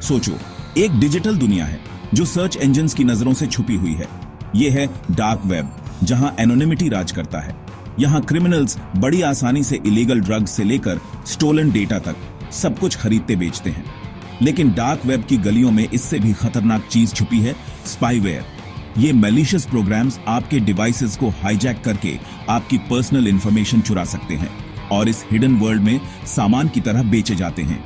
सोचो, एक डिजिटल दुनिया है जो सर्च इंजन्स की नजरों से छुपी हुई है। ये है डार्क वेब, जहां एनोनिमिटी राज करता है। यहाँ क्रिमिनल्स बड़ी आसानी से इलीगल ड्रग्स से लेकर स्टोलन डेटा तक सब कुछ खरीदते बेचते हैं। लेकिन डार्क वेब की गलियों में इससे भी खतरनाक चीज छुपी है, स्पाईवेयर। ये मैलिशियस प्रोग्राम्स आपके डिवाइसेस को हाईजैक करके आपकी पर्सनल इंफॉर्मेशन चुरा सकते हैं और इस हिडन वर्ल्ड में सामान की तरह बेचे जाते हैं।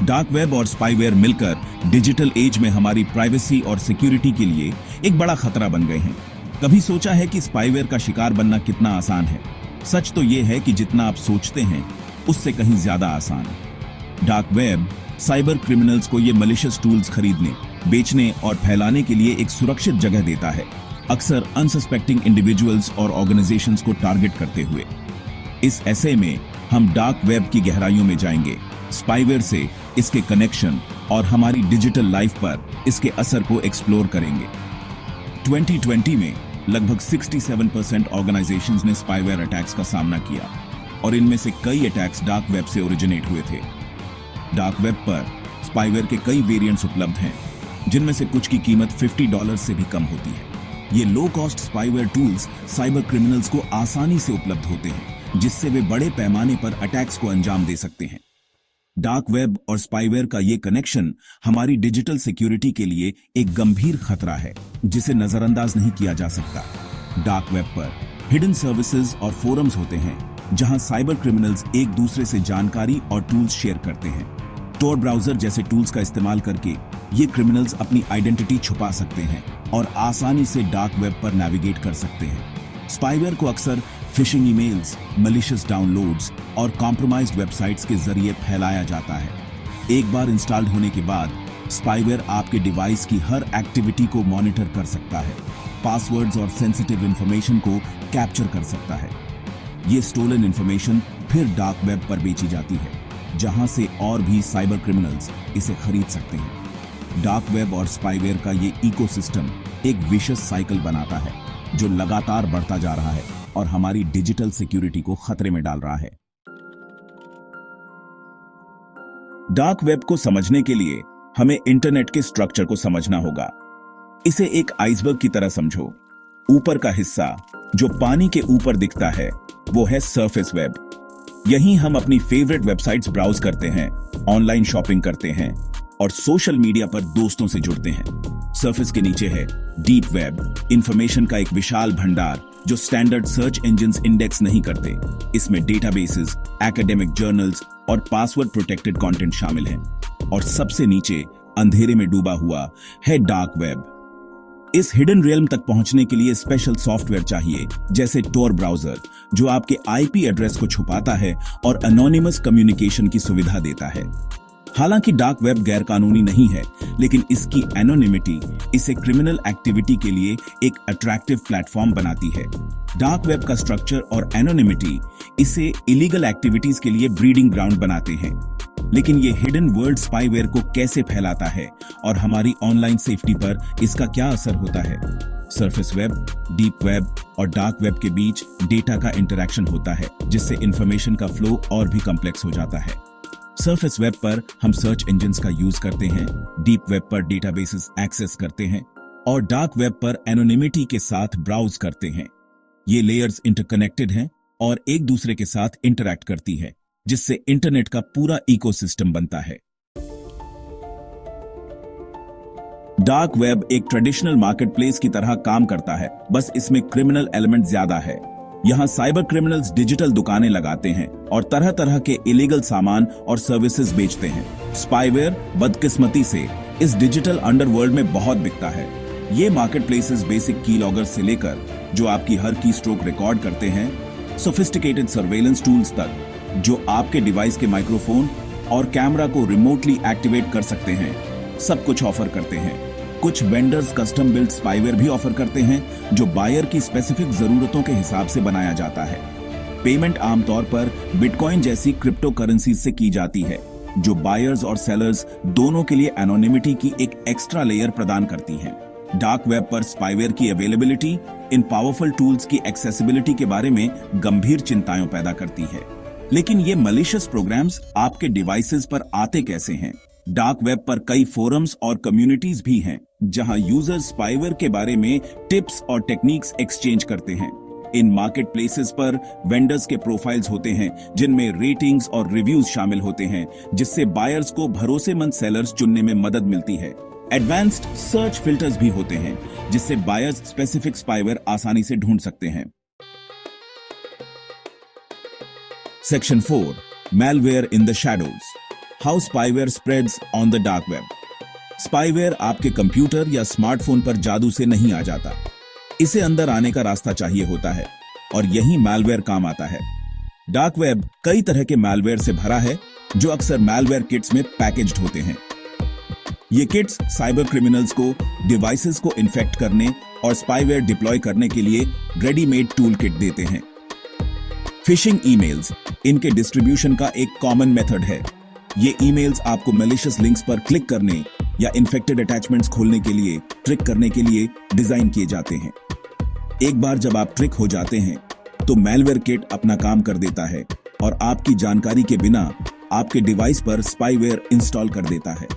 डार्क वेब और स्पाईवेयर मिलकर डिजिटल एज में हमारी प्राइवेसी और सिक्योरिटी के लिए एक बड़ा खतरा बन गए हैं। कभी सोचा है कि स्पाईवेयर का शिकार बनना कितना आसान है? सच तो यह है कि जितना आप सोचते हैं उससे कहीं ज्यादा आसान। डार्क वेब साइबर क्रिमिनल्स को ये मलिशियस टूल्स खरीदने, बेचने और फैलाने के लिए एक सुरक्षित जगह देता है, अक्सर अनसस्पेक्टिंग इंडिविजुअल्स और ऑर्गेनाइजेशंस को टारगेट करते हुए। इस ऐसे में हम डार्क वेब की गहराइयों में जाएंगे, स्पाईवेयर से इसके कनेक्शन और हमारी डिजिटल लाइफ पर इसके असर को एक्सप्लोर करेंगे। 2020 में लगभग 67% ऑर्गेनाइजेशंस ने स्पाईवेयर अटैक्स का सामना किया और इनमें से कई अटैक्स डार्क वेब से ओरिजिनेट हुए थे। डार्क वेब पर स्पाईवेयर के कई वेरिएंट्स उपलब्ध हैं, जिनमें से कुछ की कीमत $50 से भी कम होती है। ये low cost spyware tools cyber criminals को आसानी से उपलब्ध होते हैं, जिससे वे बड़े पैमाने पर अटैक्स को अंजाम दे सकते हैं। डार्क वेब और स्पाईवेयर का ये कनेक्शन हमारी डिजिटल सिक्योरिटी के लिए एक गंभीर खतरा है, जिसे नजरअंदाज नहीं किया जा सकता। डार्क वेब पर हिडन सर्विसेज और फोरम्स होते हैं, जहां साइबर क्रिमिनल्स एक दूसरे से जानकारी और टूल्स शेयर करते हैं। tor ब्राउजर जैसे टूल्स का इस्तेमाल करके ये क्रिमिनल्स अपनी आइडेंटिटी छुपा सकते हैं और आसानी से डार्क वेब पर नेविगेट कर सकते हैं। स्पाईवेयर को अक्सर फिशिंग ईमेल्स, मलिशियस डाउनलोड्स और कॉम्प्रोमाइज्ड वेबसाइट्स के जरिए फैलाया जाता है। एक बार इंस्टॉल्ड होने के बाद स्पाईवेयर आपके डिवाइस की हर एक्टिविटी को मॉनिटर कर सकता है, पासवर्ड्स और सेंसिटिव इंफॉर्मेशन को कैप्चर कर सकता है। ये स्टोलन इंफॉर्मेशन फिर डार्क वेब पर बेची जाती है, जहां से और भी साइबर क्रिमिनल्स इसे खरीद सकते हैं। डार्क वेब और स्पाईवेयर का ये इकोसिस्टम एक विशेष साइकिल बनाता है, जो लगातार बढ़ता जा रहा है और हमारी डिजिटल सिक्योरिटी को खतरे में डाल रहा है। डार्क वेब को समझने के लिए हमें इंटरनेट के स्ट्रक्चर को समझना होगा। इसे एक आइसबर्ग की तरह समझो। ऊपर का हिस्सा जो पानी के ऊपर दिखता है वो है सरफेस वेब। यहीं हम अपनी फेवरेट वेबसाइट्स ब्राउज करते हैं, ऑनलाइन शॉपिंग करते हैं और सोशल मीडिया पर दोस्तों से जुड़ते हैं। सरफेस के नीचे है डीप वेब, इंफॉर्मेशन का एक विशाल भंडार जो स्टैंडर्ड सर्च इंजन्स इंडेक्स नहीं करते। इसमें डेटाबेसेस, एकेडमिक जर्नल्स और पासवर्ड प्रोटेक्टेड कंटेंट शामिल हैं। और सबसे नीचे अंधेरे में डूबा हुआ है डार्क वेब। इस हिडन रियल्म तक पहुंचने के लिए स्पेशल सॉफ्टवेयर चाहिए, जैसे tor ब्राउजर, जो आपके आईपी एड्रेस को छुपाता है और एनोनिमस कम्युनिकेशन की सुविधा देता है। हालांकि डार्क वेब गैर कानूनी नहीं है, लेकिन इसकी एनोनिमिटी इसे क्रिमिनल एक्टिविटी के लिए एक अट्रैक्टिव प्लेटफॉर्म बनाती है। डार्क वेब का स्ट्रक्चर और एनोनिमिटी इसे इलीगल एक्टिविटीज के लिए ब्रीडिंग ग्राउंड बनाते हैं। लेकिन ये हिडन वर्ल्ड स्पाईवेयर को कैसे फैलाता है और हमारी ऑनलाइन सेफ्टी पर इसका क्या असर होता है? सरफेस वेब, डीप वेब और डार्क वेब के बीच डेटा का इंटरैक्शन होता है, जिससे इंफॉर्मेशन का फ्लो और भी कॉम्प्लेक्स हो जाता है। सरफेस वेब पर हम सर्च इंजन्स का यूज करते हैं, डीप वेब पर डेटाबेसेस एक्सेस करते हैं और डार्क वेब पर एनोनिमिटी के साथ ब्राउज करते हैं। ये लेयर्स इंटरकनेक्टेड हैं और एक दूसरे के साथ इंटरैक्ट करती है, जिससे इंटरनेट का पूरा इकोसिस्टम बनता है। डार्क वेब एक ट्रेडिशनल मार्केटप्लेस की तरह काम करता है, बस इसमें क्रिमिनल एलिमेंट ज्यादा है। यहाँ साइबर क्रिमिनल्स डिजिटल दुकानें लगाते हैं और तरह तरह के इलीगल सामान और सर्विसेज बेचते हैं। स्पाईवेयर बदकिस्मती से इस डिजिटल अंडरवर्ल्ड में बहुत बिकता है। ये मार्केटप्लेसेस बेसिक की लॉगर से लेकर जो आपकी हर की स्ट्रोक रिकॉर्ड करते हैं, सोफिस्टिकेटेड सर्वेलेंस टूल्स तक जो आपके डिवाइस के माइक्रोफोन और कैमरा को रिमोटली एक्टिवेट कर सकते हैं, सब कुछ ऑफर करते हैं। कुछ वेंडर्स कस्टम बिल्ड स्पाईवेयर भी ऑफर करते हैं, जो बायर की स्पेसिफिक जरूरतों के हिसाब से बनाया जाता है। पेमेंट आमतौर पर बिटकॉइन जैसी क्रिप्टो करेंसी से की जाती है, जो बायर्स और सेलर्स दोनों के लिए एनोनिमिटी की एक एक्स्ट्रा लेयर प्रदान करती है। डार्क वेब पर स्पाईवेयर की अवेलेबिलिटी इन पावरफुल टूल्स की एक्सेसिबिलिटी के बारे में गंभीर चिंताएं पैदा करती है। लेकिन ये मलिशियस प्रोग्राम्स आपके डिवाइसेस पर आते कैसे हैं? डार्क वेब पर कई फोरम्स और कम्युनिटीज भी हैं जहां यूजर्स स्पाईवेयर के बारे में टिप्स और टेक्निक्स एक्सचेंज करते हैं। इन मार्केट प्लेसेस पर वेंडर्स के प्रोफाइल्स होते हैं जिनमें रेटिंग्स और रिव्यूज शामिल होते हैं, जिससे बायर्स को भरोसेमंद सेलर्स चुनने में मदद मिलती है। एडवांस्ड सर्च फिल्टर्स भी होते हैं जिससे बायर्स स्पेसिफिक स्पाईवेयर आसानी से ढूंढ सकते हैं। Section 4, malware in the shadows, how spyware spreads on the dark web. Spyware आपके कंप्यूटर या स्मार्टफोन पर जादू से नहीं आ जाता, इसे अंदर आने का रास्ता चाहिए होता है और यही मैलवेयर काम आता है। डार्क वेब कई तरह के मैलवेयर से भरा है जो अक्सर मैलवेयर किट्स में पैकेज्ड होते हैं। ये किट्स साइबर क्रिमिनल्स को डिवाइसेस को इन्फेक्ट करने और स्पाईवेयर डिप्लॉय करने के लिए रेडीमेड टूल किट देते हैं। फिशिंग ईमेल्स इनके डिस्ट्रीब्यूशन का एक कॉमन मेथड है। ये ईमेल्स आपको मैलिशियस लिंक्स पर क्लिक करने या इन्फेक्टेड अटैचमेंट्स खोलने के लिए ट्रिक करने के लिए डिजाइन किए जाते हैं। एक बार जब आप ट्रिक हो जाते हैं तो मैलवेयर किट अपना काम कर देता है और आपकी जानकारी के बिना आपके डिवाइस पर स्पाईवेयर इंस्टॉल कर देता है।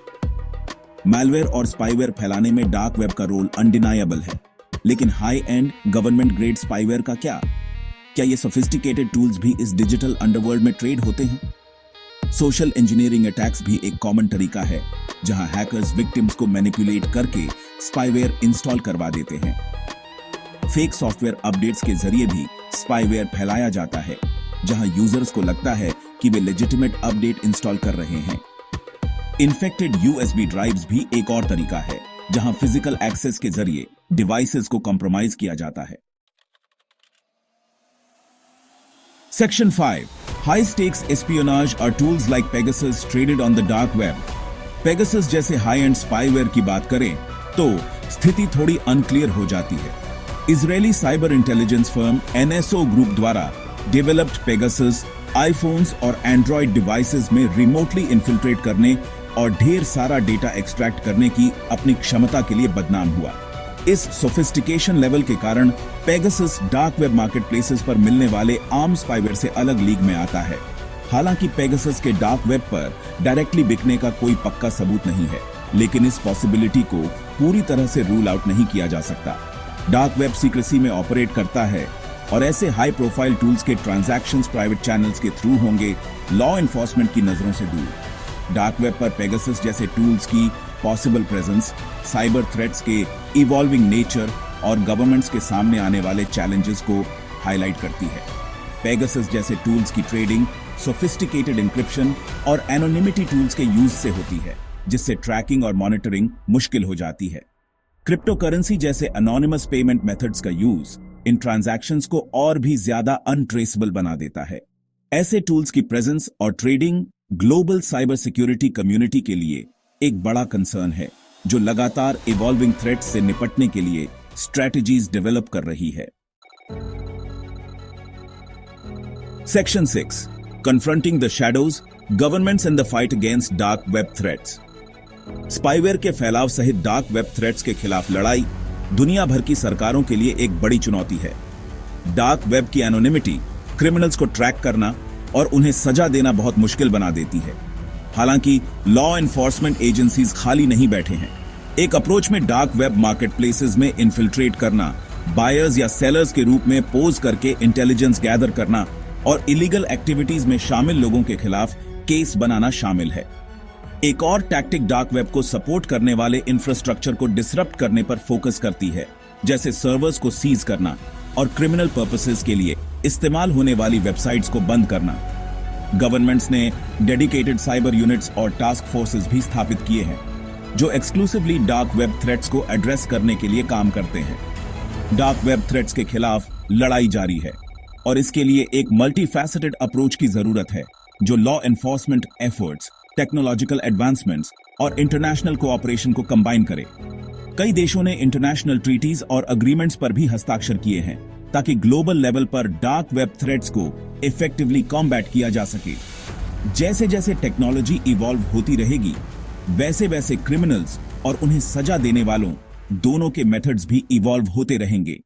मैलवेयर और स्पाईवेयर फैलाने में डार्क वेब का रोल अनडिनायबल है, लेकिन high and government grade spyware का क्या ये सोफिस्टिकेटेड टूल्स भी इस डिजिटल अंडरवर्ल्ड में ट्रेड होते हैं? सोशल इंजीनियरिंग अटैक्स भी एक कॉमन तरीका है जहां हैकर्स विक्टिम्स को मैनिपुलेट करके स्पाईवेयर इंस्टॉल करवा देते हैं। फेक सॉफ्टवेयर अपडेट्स के जरिए भी स्पाईवेयर फैलाया जाता है जहां यूजर्स को लगता है कि वे लेजिटिमेट अपडेट इंस्टॉल कर रहे हैं। इन्फेक्टेड यूएसबी ड्राइव्स भी एक और तरीका है जहां फिजिकल एक्सेस के जरिए डिवाइसेस को कॉम्प्रोमाइज किया जाता है। Section 5, high-stakes espionage are tools like Pegasus traded on the dark web. Pegasus जैसे high-end spyware की बात करें तो स्थिति थोड़ी अनक्लियर हो जाती है। Israeli cyber intelligence firm NSO group द्वारा डेवलप्ड पेगासस आईफोन्स और एंड्रॉयड डिवाइसेस में रिमोटली इन्फिल्ट्रेट करने और ढेर सारा डेटा एक्सट्रैक्ट करने की अपनी क्षमता के लिए बदनाम हुआ। इस सोफिस्टिकेशन लेवल के कारण पेगासस डार्क वेब मार्केटप्लेसेस पर मिलने वाले आम स्पाईवेयर से अलग लीग में आता है। हालांकि पेगासस के डार्क वेब पर डायरेक्टली बिकने का कोई पक्का सबूत नहीं है, लेकिन इस पॉसिबिलिटी को पूरी तरह से रूल आउट नहीं किया जा सकता। डार्क वेब सीक्रेसी में ऑपरेट करता है और ऐसे हाई प्रोफाइल टूल्स के ट्रांजैक्शंस प्राइवेट चैनल्स के थ्रू होंगे, लॉ एनफोर्समेंट की नजरों से दूर। डार्क वेब पर पेगासस जैसे टूल्स की पॉसिबल प्रेजेंस साइबर थ्रेट्स के इवॉल्विंग नेचर और गवर्नमेंट्स के सामने आने वाले चैलेंजेस को हाईलाइट करती है। पेगासस जैसे टूल्स की ट्रेडिंग सोफिस्टिकेटेड इंक्रिप्शन और एनोनिमिटी टूल्स के यूज से होती है, जिससे ट्रैकिंग और मॉनिटरिंग मुश्किल हो जाती है। क्रिप्टोकरेंसी जैसे एनोनिमस पेमेंट मेथड्स का यूज इन ट्रांजैक्शंस को और भी ज्यादा अनट्रेसेबल बना देता है। ऐसे टूल्स की प्रेजेंस और trading global cyber security community के लिए एक बड़ा कंसर्न है, जो लगातार इवॉल्विंग थ्रेट्स से निपटने के लिए स्ट्रेटजीज डेवलप कर रही है। Section 6, confronting the shadows, governments and the fight against dark web threats. Spyware के फैलाव सहित डार्क वेब थ्रेट्स के खिलाफ लड़ाई दुनिया भर की सरकारों के लिए एक बड़ी चुनौती है। डार्क वेब की एनोनिमिटी क्रिमिनल्स को ट्रैक करना और उन्हें सजा देना बहुत मुश्किल बना देती है। हालांकि लॉ एनफोर्समेंट एजेंसीज खाली नहीं बैठे हैं। एक अप्रोच में डार्क वेब मार्केटप्लेसेस में इन्फिल्ट्रेट करना, बायर्स या सेलर्स के रूप में पोज करके इंटेलिजेंस गैदर करना और इलीगल एक्टिविटीज में शामिल लोगों के खिलाफ केस बनाना शामिल है। एक और टैक्टिक डार्क वेब को सपोर्ट करने वाले इंफ्रास्ट्रक्चर को डिसरप्ट करने पर फोकस करती है, जैसे सर्वर्स को सीज करना और क्रिमिनल पर्पसेस के लिए इस्तेमाल होने वाली वेबसाइट्स को बंद करना। गवर्नमेंट्स ने डेडिकेटेड साइबर यूनिट्स और टास्क फोर्सेस भी स्थापित किए हैं, जो एक्सक्लूसिवली डार्क वेब थ्रेट्स को एड्रेस करने के लिए काम करते हैं। डार्क वेब थ्रेट्स के खिलाफ लड़ाई जारी है और इसके लिए एक मल्टीफैसेटेड अप्रोच की जरूरत है, जो law enforcement efforts, technological advancements और इंटरनेशनल कोऑपरेशन को कंबाइन करे। कई देशों ने इंटरनेशनल ट्रीटीज और अग्रीमेंट्स पर भी हस्ताक्षर किए हैं ताकि ग्लोबल लेवल पर डार्क वेब थ्रेट्स को इफेक्टिवली कॉम्बैट किया जा सके। जैसे जैसे टेक्नोलॉजी इवॉल्व होती रहेगी, वैसे वैसे क्रिमिनल्स और उन्हें सजा देने वालों दोनों के मेथड्स भी इवॉल्व होते रहेंगे।